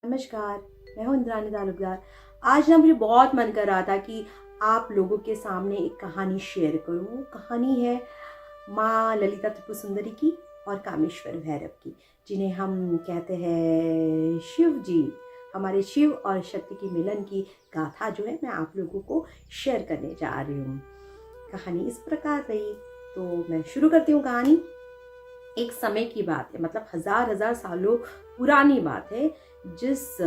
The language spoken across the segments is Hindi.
नमस्कार, मैं हूँ इंद्रानी तालुकदार। आज ना मुझे बहुत मन कर रहा था कि आप लोगों के सामने एक कहानी शेयर करूँ। वो कहानी है माँ ललिता त्रिपुर सुंदरी की और कामेश्वर भैरव की, जिन्हें हम कहते हैं शिव जी। हमारे शिव और शक्ति की मिलन की गाथा जो है मैं आप लोगों को शेयर करने जा रही हूँ। कहानी इस प्रकार रही, तो मैं शुरू करती हूँ कहानी। एक समय की बात है, मतलब हजार हजार सालों पुरानी बात है, जिस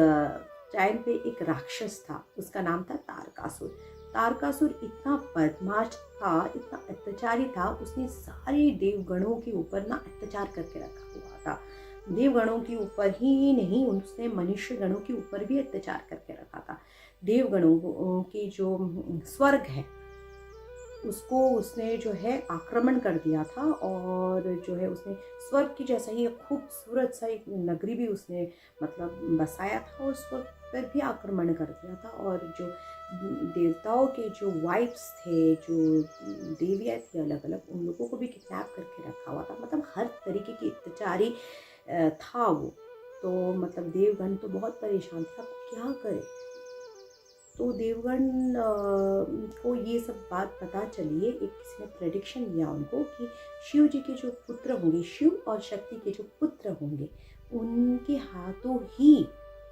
टाइम पे एक राक्षस था, उसका नाम था तारकासुर। तारकासुर इतना बदमाश था, इतना अत्याचारी था, उसने सारे देवगणों के ऊपर ना अत्याचार करके रखा हुआ था। देवगणों के ऊपर ही नहीं, उसने मनुष्य गणों के ऊपर भी अत्याचार करके रखा था। देवगणों की जो स्वर्ग है उसको उसने जो है आक्रमण कर दिया था, और जो है उसने स्वर्ग की जैसा ही खूबसूरत सा एक नगरी भी उसने मतलब बसाया था, और स्वर्ग पर भी आक्रमण कर दिया था। और जो देवताओं के जो वाइफ्स थे, जो देवियाँ थी अलग अलग, उन लोगों को भी किडनैप करके रखा हुआ था। मतलब हर तरीके की अत्याचारी था वो। तो मतलब देवगण तो बहुत परेशान थे, अब क्या करे। तो देवगण को ये सब बात पता चली है। एक किसी ने प्रेडिक्शन दिया उनको कि शिव जी के जो पुत्र होंगे, शिव और शक्ति के जो पुत्र होंगे, उनके हाथों ही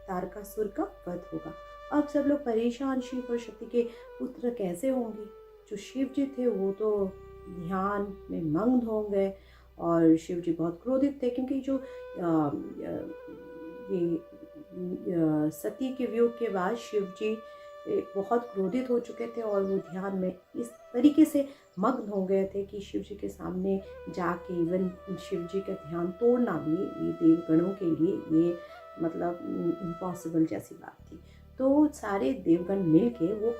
तारकासुर का वध होगा। अब सब लोग परेशान, शिव और शक्ति के पुत्र कैसे होंगे। जो शिव जी थे वो तो ध्यान में मग्न हो गए, और शिव जी बहुत क्रोधित थे, क्योंकि जो ये सती के वियोग के बाद शिव जी बहुत क्रोधित हो चुके थे, और वो ध्यान में इस तरीके से मग्न हो गए थे कि शिव जी के सामने जाके इवन शिव जी का ध्यान तोड़ना भी ये देवगणों के लिए ये मतलब इम्पॉसिबल जैसी बात थी। तो सारे देवगण मिल के वो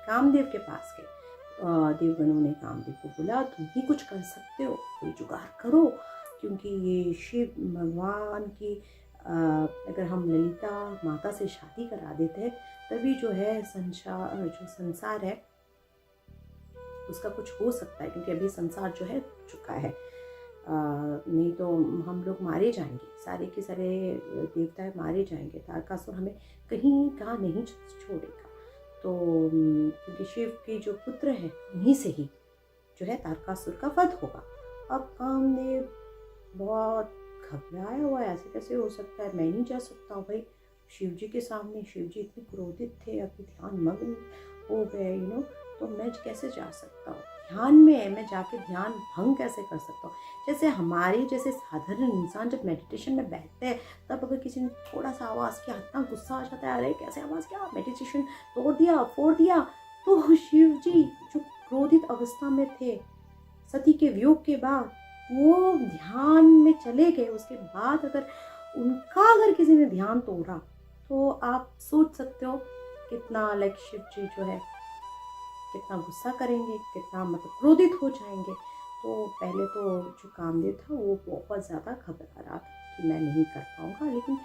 कामदेव के पास गए। देवगणों ने कामदेव को बोला, तुम ही कुछ कर सकते हो, कोई जुगाड़ करो, क्योंकि ये शिव भगवान की अगर हम ललिता माता से शादी करा देते हैं, तभी जो है संसार है उसका कुछ हो सकता है, क्योंकि अभी संसार जो है चुका है। नहीं तो हम लोग मारे जाएंगे, सारे के सारे देवता मारे जाएंगे। तारकासुर हमें कहीं कहाँ नहीं छोड़ेगा। तो क्योंकि शिव के जो पुत्र हैं उन्हीं से ही जो है तारकासुर का वध होगा। अब कामदेव बहुत घबराया हुआ है, ऐसे कैसे हो सकता है, मैं नहीं जा सकता हूँ भाई शिव जी के सामने। शिव जी इतने क्रोधित थे, अभी ध्यान मग्न हो गए, तो मैं कैसे जा सकता हूँ, ध्यान में है, मैं जाके ध्यान भंग कैसे कर सकता हूँ। जैसे हमारे जैसे साधारण इंसान जब मेडिटेशन में बैठते हैं, तब अगर किसी ने थोड़ा सा आवाज़ किया, इतना गुस्सा आ जाता है, अरे कैसे आवाज़ किया, मेडिटेशन तोड़ दिया, फोड़ दिया। तो शिव जी जो क्रोधित अवस्था में थे सती के वियोग के बाद, वो ध्यान में चले गए। उसके बाद अगर किसी ने ध्यान तोड़ा, तो आप सोच सकते हो कितना शिव जी जो है कितना गुस्सा करेंगे, कितना मतलब क्रोधित हो जाएंगे। तो पहले तो जो कामदेव था वो बहुत ज़्यादा घबरा रहा था कि मैं नहीं कर पाऊँगा, लेकिन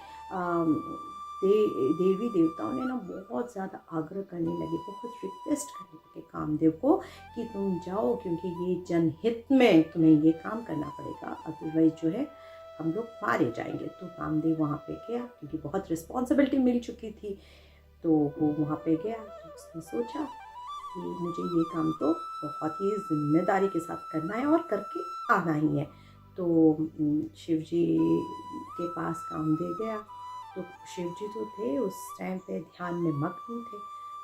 देवी देवताओं ने ना बहुत ज़्यादा आग्रह करने लगे, बहुत रिक्वेस्ट करने लगे कामदेव को कि तुम जाओ, क्योंकि ये जनहित में तुम्हें ये काम करना पड़ेगा, अदरवाइज जो है हम लोग मारे जाएंगे। तो कामदेव वहाँ पे गया, क्योंकि बहुत रिस्पॉन्सिबिलिटी मिल चुकी थी। तो वो वहाँ पे गया, तो उसने सोचा कि मुझे ये काम तो बहुत ही जिम्मेदारी के साथ करना है और करके आना ही है। तो शिव जी के पास कामदेव गया। तो शिव जी जो थे उस टाइम पे ध्यान में मग्न थे।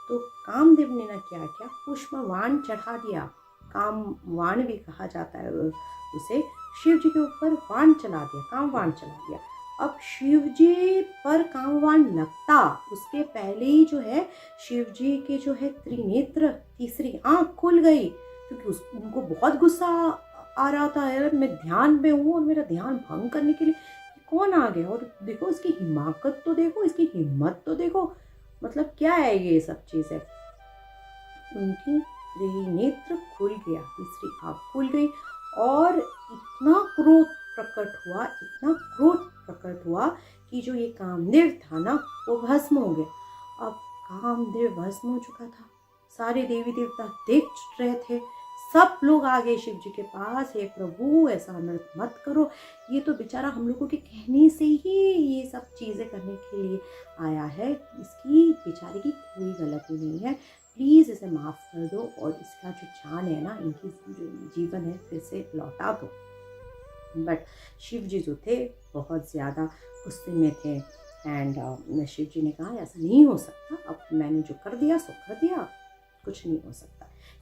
तो कामदेव ने ना क्या किया, पुष्पवाण चढ़ा दिया। कामवाण भी कहा जाता है उसे। शिव जी के ऊपर वाण चला दिया, कामवाण चला दिया। अब शिव जी पर कामवाण लगता उसके पहले ही जो है शिव जी के जो है त्रिनेत्र, तीसरी आंख खुल गई, क्योंकि उनको बहुत गुस्सा आ रहा था, यार मैं ध्यान में हूँ और मेरा ध्यान भंग करने के लिए कौन आ गया। और देखो इसकी हिमाकत तो देखो, इसकी हिम्मत तो देखो, मतलब क्या है ये सब चीज़ें। उनकी त्रिनेत्र खुल गया, तीसरी आंख खुल गई, और इतना क्रोध प्रकट हुआ कि जो ये कामदेव था ना वो भस्म हो गया। अब कामदेव भस्म हो चुका था, सारे देवी देवता देख रहे थे, सब लोग आ गए शिव जी के पास, हे प्रभु ऐसा अनर्थ मत करो, ये तो बेचारा हम लोगों के कहने से ही ये सब चीज़ें करने के लिए आया है, इसकी बेचारे की कोई गलती नहीं है, प्लीज़ इसे माफ़ कर दो और इसका जो जान है ना, इनकी जो जीवन है फिर से लौटा दो। बट शिव जी जो थे बहुत ज़्यादा गुस्से में थे एंड शिव जी ने कहा ऐसा नहीं हो सकता, अब मैंने जो कर दिया सो कर दिया, कुछ नहीं हो सकता।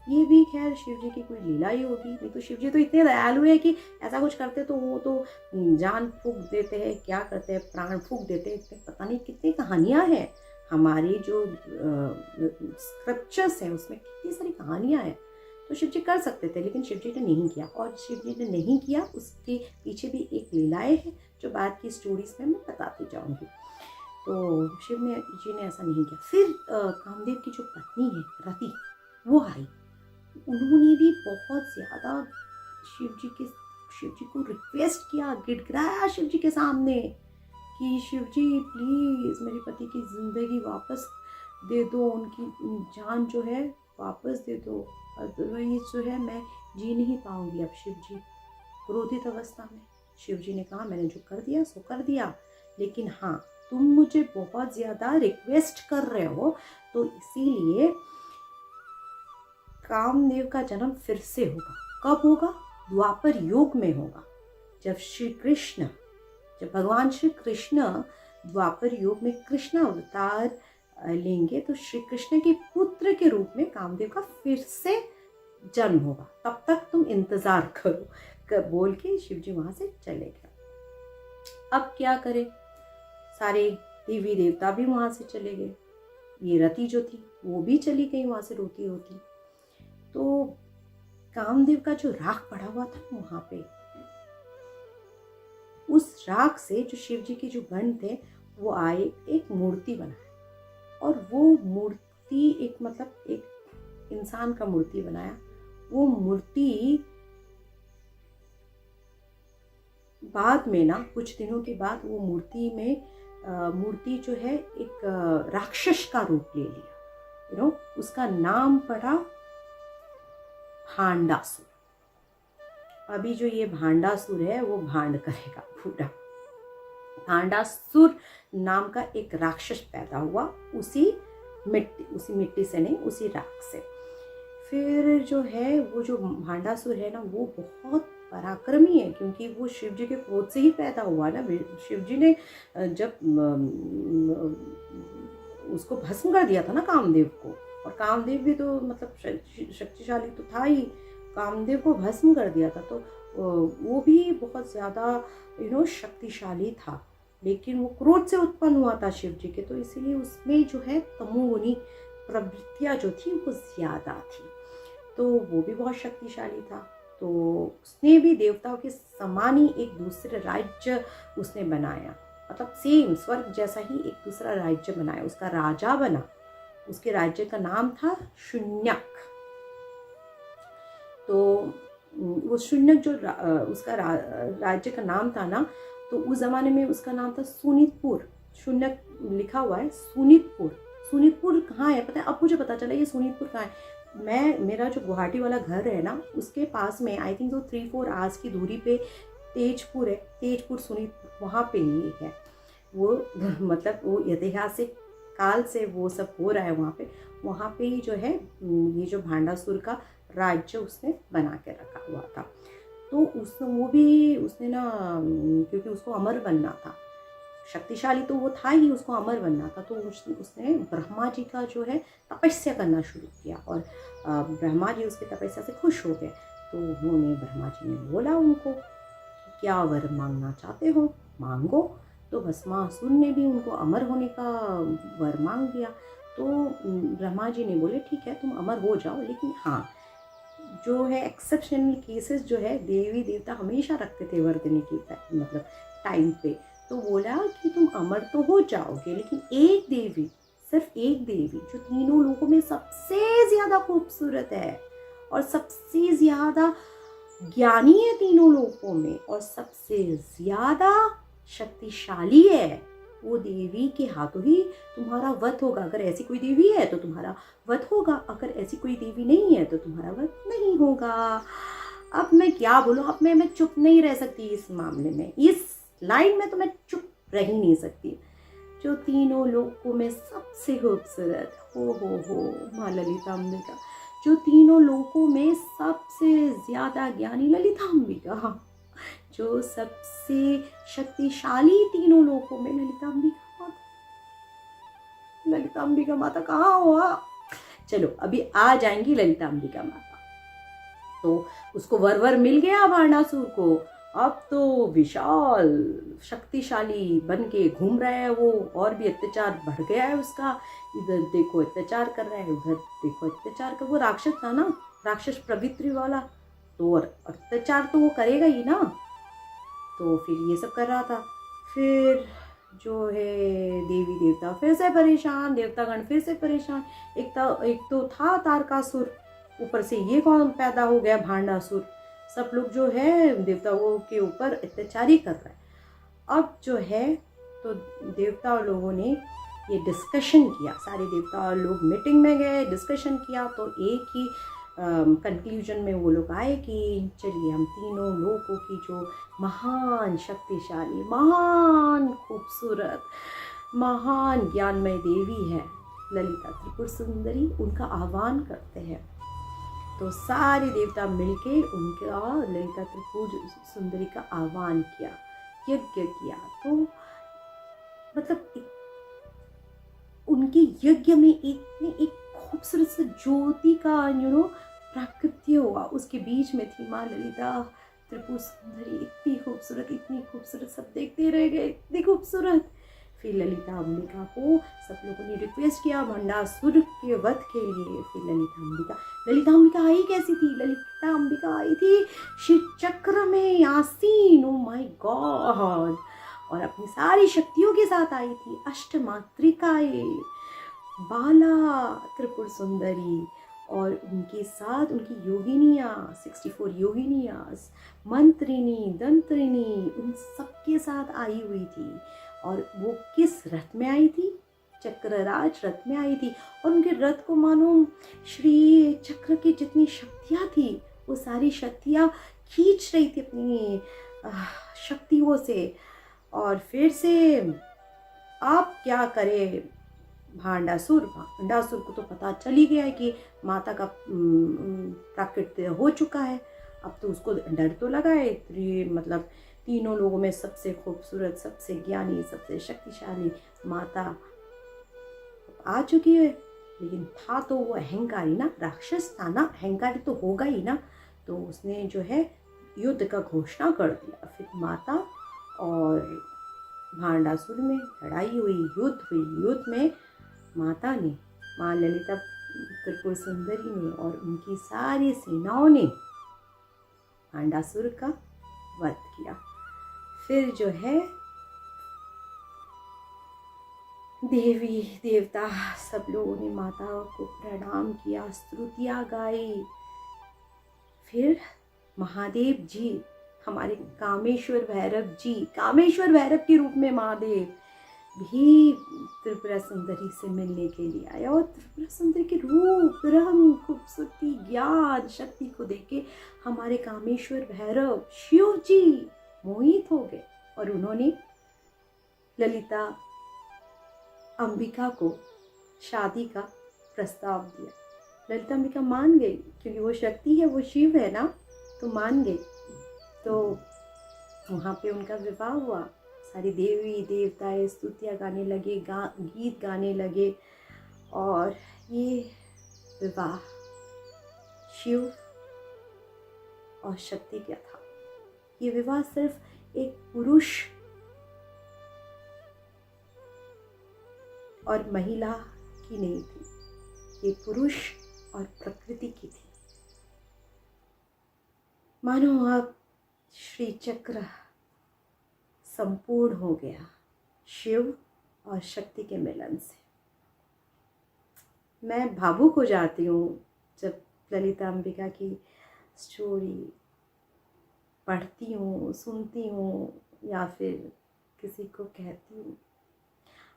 ये भी खैर शिव जी की कोई लीला ही होगी, नहीं तो शिव जी तो इतने दयालु है कि ऐसा कुछ करते तो वो तो जान फूंक देते हैं, क्या करते हैं, प्राण फूंक देते हैं, पता नहीं कितनी कहानियाँ हैं हमारी जो स्क्रिप्चर्स हैं उसमें कितनी सारी कहानियाँ हैं। तो शिव जी कर सकते थे लेकिन शिव जी ने नहीं किया, और शिव जी ने नहीं किया उसके पीछे भी एक लीलाएँ हैं जो बाद की स्टोरीज में मैं बताती जाऊँगी। तो जी ने ऐसा नहीं किया। फिर कामदेव की जो पत्नी है रति, वो आई, उन्होंने भी बहुत ज़्यादा शिव जी को रिक्वेस्ट किया, गिड़गिड़ाया शिव जी के सामने कि शिव जी प्लीज़ मेरे पति की ज़िंदगी वापस दे दो, उनकी जान जो है वापस दे दो, अदरवाइज जो है मैं जी नहीं पाऊंगी अब। शिव जी क्रोधित अवस्था में, शिव जी ने कहा मैंने जो कर दिया सो कर दिया, लेकिन हाँ तुम मुझे बहुत ज़्यादा रिक्वेस्ट कर रहे हो तो इसीलिए कामदेव का जन्म फिर से होगा। कब होगा? द्वापर युग में होगा, जब भगवान श्री कृष्ण द्वापर युग में कृष्ण अवतार लेंगे तो श्री कृष्ण के पुत्र के रूप में कामदेव का फिर से जन्म होगा, तब तक तुम इंतजार करो, बोल के शिव जी वहां से चले गए। अब क्या करे, सारे देवी देवता भी वहां से चले गए, ये रति जो थी वो भी चली गई वहां से रोती रोती। तो कामदेव का जो राख पड़ा हुआ था वहां पे, उस राख से जो शिव जी के जो गण थे वो आए, एक मूर्ति बनाए, और वो मूर्ति एक इंसान का मूर्ति बनाया। वो मूर्ति बाद में ना, कुछ दिनों के बाद वो मूर्ति जो है एक राक्षस का रूप ले लिया, उसका नाम पड़ा भांडासुर। अभी जो ये भांडासुर है वो भांड करेगा पूरा। भांडासुर नाम का एक राक्षस पैदा हुआ उसी मिट्टी से नहीं, उसी राख से। फिर जो है वो जो भांडासुर है ना वो बहुत पराक्रमी है, क्योंकि वो शिव जी के क्रोध से ही पैदा हुआ ना। शिव जी ने जब उसको भस्म कर दिया था ना कामदेव को, और कामदेव भी तो शक्तिशाली तो था ही, कामदेव को भस्म कर दिया था, तो वो भी बहुत ज़्यादा शक्तिशाली था, लेकिन वो क्रोध से उत्पन्न हुआ था शिव जी के, तो इसीलिए उसमें जो है तमोगुनी प्रवृत्तियाँ जो थी वो ज़्यादा थी, तो वो भी बहुत शक्तिशाली था। तो उसने भी देवताओं के समान ही एक दूसरे राज्य उसने बनाया, सेम स्वर्ग जैसा ही एक दूसरा राज्य बनाया, उसका राजा बना। उसके राज्य का नाम था शून्यक। तो वो शून्यक जो उसका राज्य का नाम था ना, तो उस जमाने में उसका नाम था सुनीतपुर। शून्यक लिखा हुआ है सुनीतपुर। सुनीतपुर कहाँ है पता है? अब मुझे पता चला ये सुनीतपुर कहाँ है। मेरा जो गुवाहाटी वाला घर है ना, उसके पास में आई थिंक तो 3-4 आवर्स की दूरी पे तेजपुर है, तेजपुर सुनीतपुर, वहाँ पे ये है वो। वो ऐतिहासिक काल से वो सब हो रहा है वहाँ पे ही जो है ये जो भांडासुर का राज्य उसने बना के रखा हुआ था। तो उसने ना, क्योंकि उसको अमर बनना था, शक्तिशाली तो वो था ही, उसको अमर बनना था, तो उसने ब्रह्मा जी का जो है तपस्या करना शुरू किया, और ब्रह्मा जी उसकी तपस्या से खुश हो गए। तो उन्होंने ब्रह्मा जी ने बोला उनको, क्या वर मांगना चाहते हो मांगो। तो भस्मासुर ने भी उनको अमर होने का वर मांग दिया। तो ब्रह्मा जी ने बोले ठीक है तुम अमर हो जाओ, लेकिन हाँ जो है एक्सेप्शनल केसेस जो है देवी देवता हमेशा रखते थे वर देने की टाइम पे। तो बोला कि तुम अमर तो हो जाओगे, लेकिन एक देवी, सिर्फ एक देवी जो तीनों लोगों में सबसे ज़्यादा खूबसूरत है और सबसे ज़्यादा ज्ञानी है तीनों लोगों में, और सबसे ज़्यादा शक्तिशाली है, वो देवी के हाथों ही तुम्हारा वध होगा। अगर ऐसी कोई देवी है तो तुम्हारा वध होगा, अगर ऐसी कोई देवी नहीं है तो तुम्हारा वध नहीं होगा। अब मैं क्या बोलूँ, अब मैं चुप नहीं रह सकती इस मामले में, इस लाइन में तो मैं चुप रह ही नहीं सकती। जो तीनों लोकों में सबसे खूबसूरत, हो माँ ललिता अंबिका, जो तीनों लोकों में सबसे ज्यादा ज्ञानी ललिता अंबिका, जो सबसे शक्तिशाली तीनों लोकों में ललिता अंबिका माता। ललिता अंबिका माता कहाँ हो आप? चलो अभी आ जाएंगी ललिता अंबिका माता। तो उसको वर मिल गया भांडासुर को, अब तो विशाल शक्तिशाली बन के घूम रहा है वो, और भी अत्याचार बढ़ गया है उसका। इधर देखो अत्याचार कर रहा है, उधर देखो अत्याचार कर, वो राक्षस था ना, राक्षस प्रवृत्ति वाला, तो और अत्याचार तो वो करेगा ही ना। तो फिर ये सब कर रहा था। फिर जो है देवी देवता फिर से परेशान, देवतागण फिर से परेशान। एक तो था तारकासुर, ऊपर से ये कौन पैदा हो गया भांडासुर। सब लोग जो है देवताओं के ऊपर अत्याचारी कर रहा है। अब जो है तो देवता लोगों ने ये डिस्कशन किया, सारे देवता लोग मीटिंग में गए, डिस्कशन किया। तो एक ही कंक्लूजन में वो लोग आए कि चलिए हम तीनों लोगों की जो महान शक्तिशाली, महान खूबसूरत, महान ज्ञानमय देवी है ललिता त्रिपुर सुंदरी, उनका आह्वान करते हैं। तो सारे देवता मिलके उनका ललिता त्रिपुर सुंदरी का आह्वान किया, यज्ञ किया। तो मतलब उनके यज्ञ में एक खूबसूरत सा ज्योति का प्राकृत्य हुआ। उसके बीच में थी माँ ललिता त्रिपुर सुंदरी, इतनी खूबसूरत, सब देखते रह गए, इतनी खूबसूरत। फिर ललिता अंबिका को सब लोगों ने रिक्वेस्ट किया भंडासुर के वध के लिए। फिर ललिता अंबिका आई कैसी थी? ललिता अंबिका आई थी शिव चक्र में आसीन, ओ माय गॉड, और अपनी सारी शक्तियों के साथ आई थी। अष्टमात्रिकाएं बाला त्रिपुर सुंदरी, और उनके साथ उनकी योगिनियाँ 64 योगिनियाँ, मंत्रिनी, दंत्रिनी, उन सबके साथ आई हुई थी। और वो किस रथ में आई थी? चक्रराज रथ में आई थी। और उनके रथ को मानो श्री चक्र की जितनी शक्तियाँ थी वो सारी शक्तियाँ खींच रही थी अपनी शक्तियों से। और फिर से आप क्या करे भांडासुर को तो पता चल ही गया है कि माता का प्राकट्य हो चुका है। अब तो उसको डर तो लगा है, मतलब तीनों लोगों में सबसे खूबसूरत, सबसे ज्ञानी, सबसे शक्तिशाली माता आ चुकी है। लेकिन था तो वो अहंकारी ना, राक्षस था ना, अहंकारी तो होगा ही ना। तो उसने जो है युद्ध का घोषणा कर दिया। फिर माता और भांडासुर में लड़ाई हुई, युद्ध हुई। युद्ध में माता ने, माँ ललिता त्रिपुर सुंदरी ने और उनकी सारी सेनाओं ने भांडासुर का वध किया। फिर जो है देवी देवता सब लोगों ने माता को प्रणाम किया, स्तुतियाँ गाई। फिर महादेव जी, हमारे कामेश्वर भैरव के रूप में महादेव भी त्रिपुरा सुंदरी से मिलने के लिए आया। और त्रिपुरा सुंदरी के रूप, रंग, खूबसूरती, ज्ञान, शक्ति को देख के हमारे कामेश्वर भैरव शिव जी मोहित हो गए। और उन्होंने ललिता अंबिका को शादी का प्रस्ताव दिया। ललिता अंबिका मान गई, क्योंकि वो शक्ति है, वो शिव है ना, तो मान गई। तो वहाँ पे उनका विवाह हुआ। सारी देवी देवताएं स्तुतियाँ गाने लगे, गीत गाने लगे। और ये विवाह शिव और शक्ति का था। ये विवाह सिर्फ एक पुरुष और महिला की नहीं थी, ये पुरुष और प्रकृति की थी। मानो अब श्री चक्र संपूर्ण हो गया शिव और शक्ति के मिलन से। मैं भावुक हो जाती हूँ जब ललिता अंबिका की स्टोरी पढ़ती हूँ, सुनती हूँ, या फिर किसी को कहती हूँ।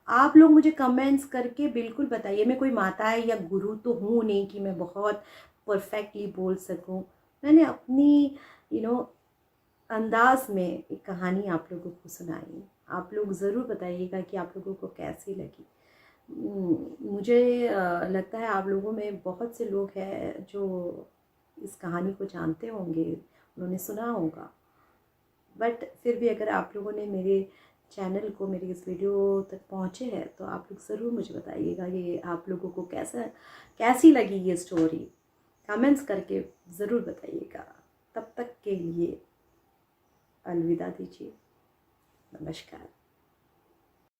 आप लोग मुझे कमेंट्स करके बिल्कुल बताइए। मैं कोई माता या गुरु तो हूँ नहीं कि मैं बहुत परफेक्टली बोल सकूँ। मैंने अपनी अंदाज में एक कहानी आप लोगों को सुनाई। आप लोग ज़रूर बताइएगा कि आप लोगों को कैसी लगी। मुझे लगता है आप लोगों में बहुत से लोग हैं जो इस कहानी को जानते होंगे, उन्होंने सुना होगा। बट फिर भी अगर आप लोगों ने मेरे चैनल को, मेरी इस वीडियो तक पहुँचे हैं, तो आप लोग ज़रूर मुझे बताइएगा कि आप लोगों को कैसी लगी ये स्टोरी। कमेंट्स करके ज़रूर बताइएगा। तब तक के लिए अलविदा दीजिए। नमस्कार।